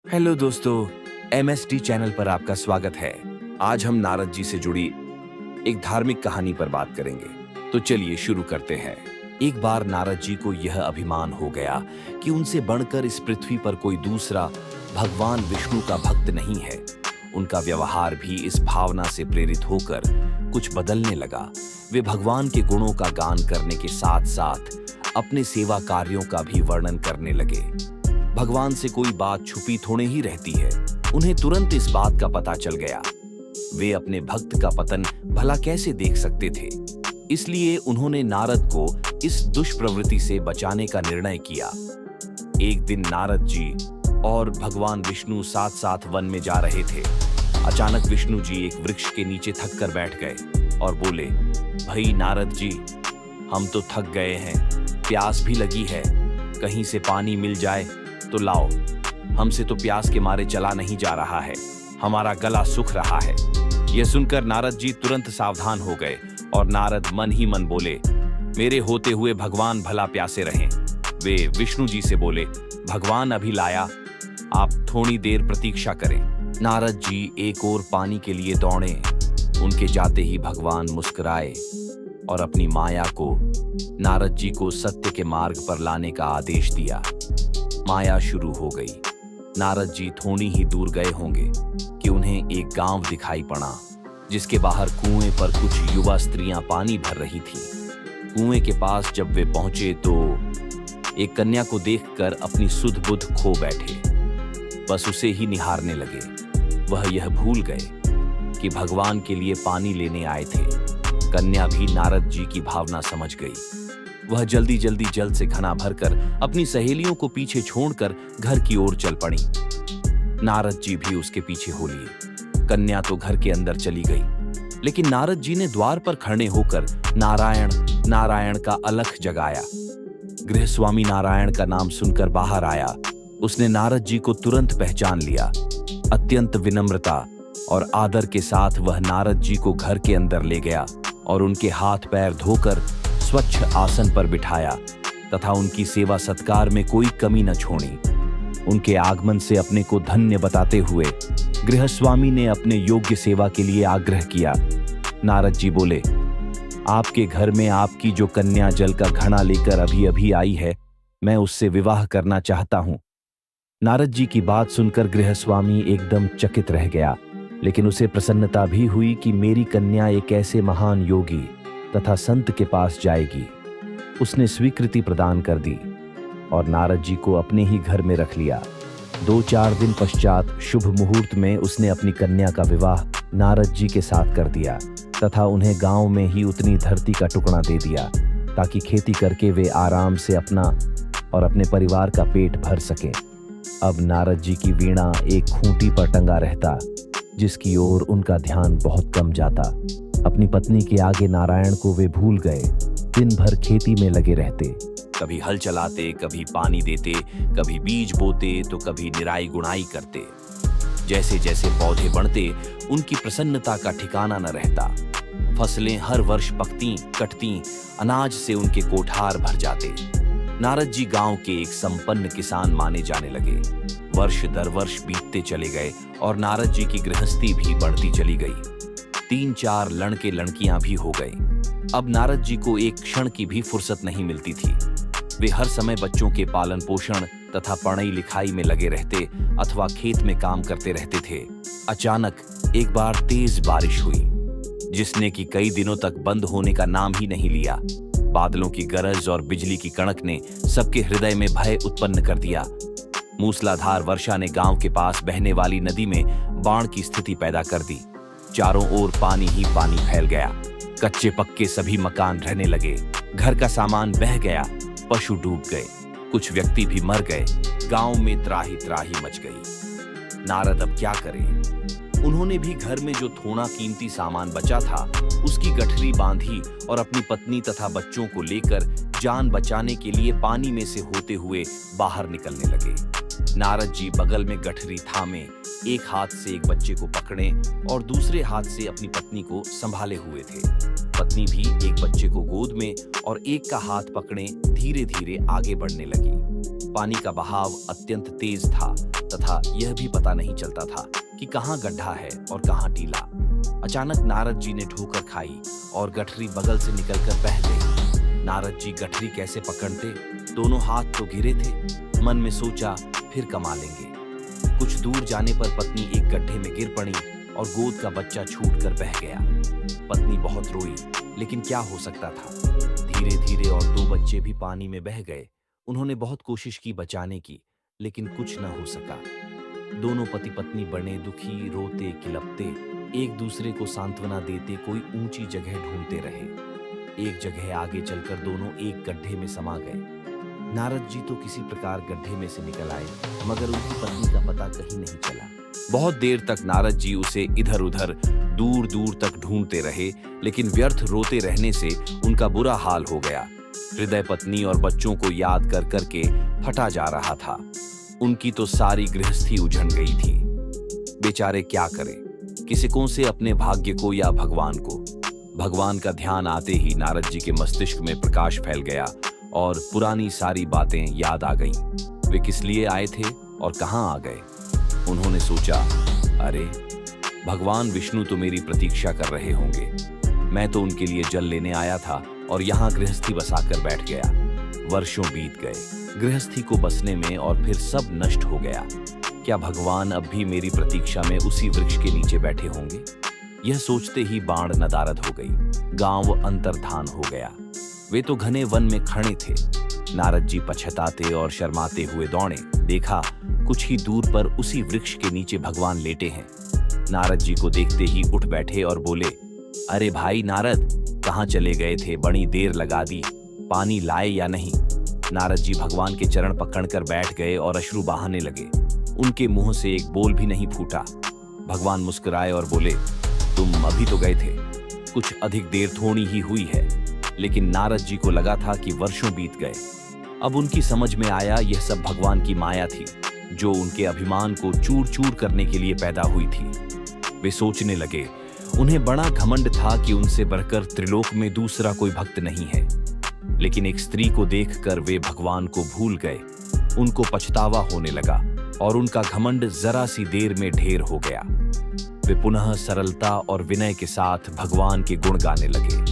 Hello दोस्तों, MSD channel पर आपका स्वागत है। आज हम नारद जी से जुड़ी एक धार्मिक कहानी पर बात करेंगे। तो चलिए शुरू करते हैं। एक बार नारद जी को यह अभिमान हो गया कि उनसे बढ़कर इस पृथ्वी पर कोई दूसरा भगवान विष्णु का भक्त नहीं है। उनका व्यवहार भी इस भावना से प्रेरित होकर कुछ बदलने लगा। वे भगवान के गुणों का गान करने के साथ साथ अपने सेवा कार्यों का भी वर्णन करने लगे। भगवान से कोई बात छुपी थोड़े ही रहती है। उन्हें तुरंत इस बात का पता चल गया। वे अपने भक्त का पतन भला कैसे देख सकते थे। इसलिए उन्होंने नारद को इस दुष्प्रवृत्ति से बचाने का निर्णय किया। एक दिन नारद जी और भगवान विष्णु साथ साथ वन में जा रहे थे। अचानक विष्णु जी एक वृक्ष के नीचे थक कर बैठ गए और बोले, भाई नारद जी, हम तो थक गए हैं, प्यास भी लगी है, कहीं से पानी मिल जाए तो लाओ। हमसे तो प्यास के मारे चला नहीं जा रहा है, हमारा गला सूख रहा है। यह सुनकर नारद जी तुरंत सावधान हो गए और नारद मन ही मन बोले, मेरे होते हुए भगवान भला प्यासे रहें। वे विष्णु जी से बोले, भगवान अभी लाया, आप थोड़ी देर प्रतीक्षा करें। नारद जी एक ओर पानी के लिए दौड़े। उनके जाते ही भगवान मुस्कुराए और अपनी माया को नारद जी को सत्य के मार्ग पर लाने का आदेश दिया। माया शुरू हो गई। नारद जी थोड़ी ही दूर गए होंगे कि उन्हें एक गांव दिखाई पड़ा, जिसके बाहर कुएं पर कुछ युवा स्त्रियां पानी भर रही थीं। कुएं के पास जब वे पहुंचे तो एक कन्या को देखकर अपनी सुध बुध खो बैठे, बस उसे ही निहारने लगे। वह यह भूल गए कि भगवान के लिए पानी लेने आए थे। कन्या भी नारद जी की भावना समझ गई। वह जल्दी जल्दी जल से घना भरकर अपनी सहेलियों को पीछे छोड़कर घर की ओर चल पड़ी। नारद जी भी उसके पीछे हो लिए। कन्या तो घर के अंदर चली गई, लेकिन नारद जी ने द्वार पर खड़े होकर नारायण नारायण का अलख जगाया। गृहस्वामी नारायण का नाम सुनकर बाहर आया। उसने नारद जी को तुरंत पहचान लिया। अत्यंत विनम्रता और आदर के साथ वह नारद जी को घर के अंदर ले गया और उनके हाथ पैर धोकर स्वच्छ आसन पर बिठाया तथा उनकी सेवा सत्कार में कोई कमी न छोड़ी। उनके आगमन से अपने को धन्य बताते हुए गृहस्वामी ने अपने योग्य सेवा के लिए आग्रह किया। नारद जी बोले, आपके घर में आपकी जो कन्या जल का घड़ा लेकर अभी अभी आई है, मैं उससे विवाह करना चाहता हूं। नारद जी की बात सुनकर गृहस्वामी एकदम चकित रह गया, लेकिन उसे प्रसन्नता भी हुई कि मेरी कन्या एक ऐसे महान योगी तथा संत के पास जाएगी। उसने स्वीकृति प्रदान कर दी और नारद जी को अपने ही घर में रख लिया। 2-4 दिन पश्चात शुभ मुहूर्त में उसने अपनी कन्या का विवाह नारद जी के साथ कर दिया तथा उन्हें गांव में ही उतनी धरती का टुकड़ा दे दिया ताकि खेती करके वे आराम से अपना और अपने परिवार का पेट भर सके। अब नारद जी की वीणा एक खूंटी पर टंगा रहता, जिसकी ओर उनका ध्यान बहुत कम जाता। अपनी पत्नी के आगे नारायण को वे भूल गए। दिन भर खेती में लगे रहते, कभी हल चलाते, कभी पानी देते, कभी बीज बोते तो कभी निराई गुणाई करते। जैसे जैसे पौधे बढ़ते, उनकी प्रसन्नता का ठिकाना न रहता। फसलें हर वर्ष पकती कटती, अनाज से उनके कोठार भर जाते। नारद जी गांव के एक संपन्न किसान माने जाने लगे। वर्ष दर वर्ष बीतते चले गए और नारद जी की गृहस्थी भी बढ़ती चली गई। 3-4 लड़के लड़कियां भी हो गए। अब नारद जी को एक क्षण की भी फुर्सत नहीं मिलती थी। वे हर समय बच्चों के पालन पोषण तथा पढ़ाई लिखाई में लगे रहते अथवा खेत में काम करते रहते थे। अचानक एक बार तेज बारिश हुई, जिसने कि कई दिनों तक बंद होने का नाम ही नहीं लिया। बादलों की गरज और बिजली की कड़क ने सबके हृदय में भय उत्पन्न कर दिया। मूसलाधार वर्षा ने गांव के पास बहने वाली नदी में बाढ़ की स्थिति पैदा कर दी। चारों ओर पानी ही पानी फैल गया। कच्चे पक्के सभी मकान रहने लगे। घर का सामान बह गया, पशु डूब गए, कुछ व्यक्ति भी मर गए। गांव में त्राही त्राही मच गई। नारद अब क्या करें? उन्होंने भी घर में जो थोड़ा कीमती सामान बचा था, उसकी गठरी बांधी और अपनी पत्नी तथा बच्चों को लेकर जान बचाने के लिए पानी में से होते हुए बाहर निकलने लगे। नारद जी बगल में गठरी थामे, एक हाथ से एक बच्चे को पकड़े और दूसरे हाथ से अपनी पत्नी को संभाले हुए थे। पत्नी भी एक बच्चे को गोद में और एक का हाथ पकड़े धीरे धीरे आगे बढ़ने लगी। पानी का बहाव अत्यंत तेज था तथा यह भी पता नहीं चलता था कि कहाँ गड्ढा है और कहाँ टीला। अचानक नारद जी ने ठोकर खाई और गठरी बगल से निकलकर बह गई। नारद जी गठरी कैसे पकड़ते, दोनों हाथ तो घिरे थे। मन में सोचा फिर कमा लेंगे। कुछ दूर जाने पर पत्नी एक गड्ढे में गिर पड़ी और गोद का बच्चा छूटकर बह गया। पत्नी बहुत रोई, लेकिन क्या हो सकता था। धीरे धीरे और 2 बच्चे भी पानी में बह गए। उन्होंने बहुत कोशिश की बचाने की, लेकिन कुछ न हो सका। दोनों पति पत्नी बने दुखी, रोते किलपते, एक दूसरे को सांत्वना देते कोई ऊंची जगह ढूंढते रहे। एक जगह आगे चलकर दोनों एक गड्ढे में समा गए। नारद जी तो किसी प्रकार गड्ढे में से निकल आए, मगर उनकी पत्नी का पता कहीं नहीं चला। बहुत देर तक नारद जी उसे इधर उधर दूर दूर तक ढूंढते रहे, लेकिन व्यर्थ रोते रहने से उनका बुरा हाल हो गया। हृदय पत्नी और बच्चों को याद कर करके फटा जा रहा था। उनकी तो सारी गृहस्थी उजड़ गई थी। बेचारे क्या करें, किसकों से अपने भाग्य को या भगवान को। भगवान का ध्यान आते ही नारद जी के मस्तिष्क में प्रकाश फैल गया और पुरानी सारी बातें याद आ गईं। वे किस लिए आए थे और कहां आ गए। उन्होंने सोचा, अरे भगवान विष्णु तो मेरी प्रतीक्षा कर रहे होंगे। मैं तो उनके लिए जल लेने आया था और यहाँ गृहस्थी बसाकर बैठ गया। वर्षों बीत गए गृहस्थी को बसने में और फिर सब नष्ट हो गया। क्या भगवान अब भी मेरी प्रतीक्षा में उसी वृक्ष के नीचे बैठे होंगे। यह सोचते ही बाण नदारद हो गई। गांव अंतर्धान हो गया। वे तो घने वन में खड़े थे। नारद जी पछताते और शर्माते हुए दौड़े। देखा कुछ ही दूर पर उसी वृक्ष के नीचे भगवान लेटे हैं। नारद जी को देखते ही उठ बैठे और बोले, अरे भाई नारद, कहाँ चले गए थे, बड़ी देर लगा दी, पानी लाए या नहीं। नारद जी भगवान के चरण पकड़कर बैठ गए और अश्रु बहाने लगे। उनके मुंह से एक बोल भी नहीं फूटा। भगवान मुस्कुराए और बोले, तुम अभी तो गए थे, कुछ अधिक देर थोड़ी ही हुई है। लेकिन नारद जी को लगा था कि वर्षों बीत गए। अब उनकी समझ में आया यह सब भगवान की माया थी, जो उनके अभिमान को चूर चूर करने के लिए पैदा हुई थी। वे सोचने लगे, उन्हें बड़ा घमंड था कि उनसे बढ़कर त्रिलोक में दूसरा कोई भक्त नहीं है। लेकिन एक स्त्री को देखकर वे भगवान को भूल गए। उनको पछतावा होने लगा और उनका घमंड जरा सी देर में ढेर हो गया। वे पुनः सरलता और विनय के साथ भगवान के गुण गाने लगे।